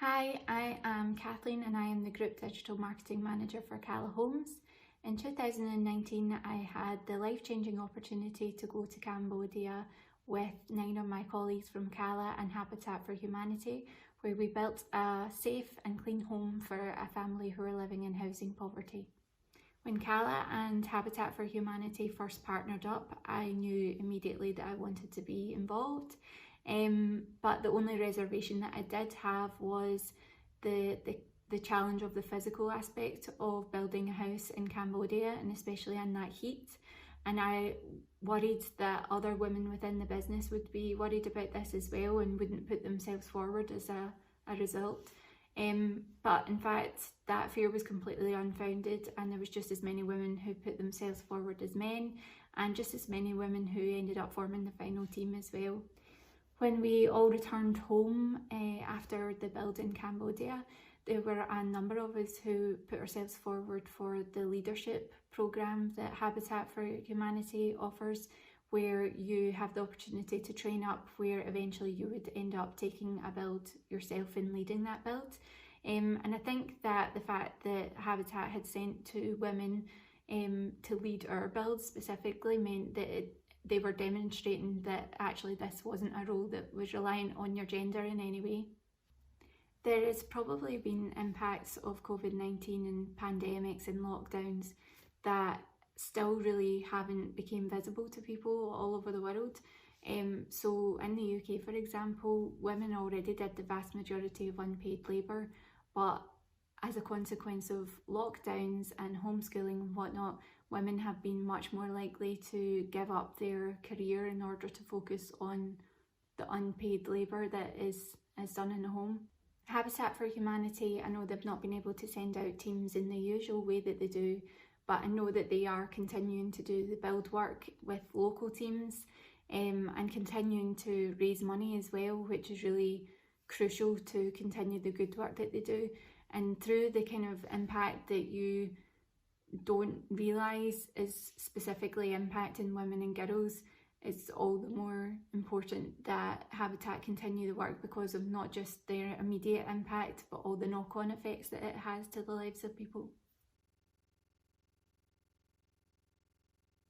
Hi, I am Kathleen and I am the Group Digital Marketing Manager for Cala Homes. In 2019, I had the life-changing opportunity to go to Cambodia with 9 of my colleagues from Cala and Habitat for Humanity, where we built a safe and clean home for a family who are living in housing poverty. When Cala and Habitat for Humanity first partnered up, I knew immediately that I wanted to be involved. But the only reservation that I did have was the challenge of the physical aspect of building a house in Cambodia, and especially in that heat. And I worried that other women within the business would be worried about this as well and wouldn't put themselves forward as a result. But in fact, that fear was completely unfounded, and there was just as many women who put themselves forward as men, and just as many women who ended up forming the final team as well. When we all returned home after the build in Cambodia, there were a number of us who put ourselves forward for the leadership programme that Habitat for Humanity offers, where you have the opportunity to train up, where eventually you would end up taking a build yourself and leading that build. And I think that the fact that Habitat had sent 2 women to lead our build specifically meant that they were demonstrating that actually this wasn't a role that was reliant on your gender in any way. There has probably been impacts of COVID-19 and pandemics and lockdowns that still really haven't become visible to people all over the world. So in the UK, for example, women already did the vast majority of unpaid labour, but as a consequence of lockdowns and homeschooling and whatnot, women have been much more likely to give up their career in order to focus on the unpaid labour that is done in the home. Habitat for Humanity, I know they've not been able to send out teams in the usual way that they do, but I know that they are continuing to do the build work with local teams and continuing to raise money as well, which is really crucial to continue the good work that they do. And through the kind of impact that you don't realise is specifically impacting women and girls, it's all the more important that Habitat continue the work because of not just their immediate impact, but all the knock-on effects that it has to the lives of people.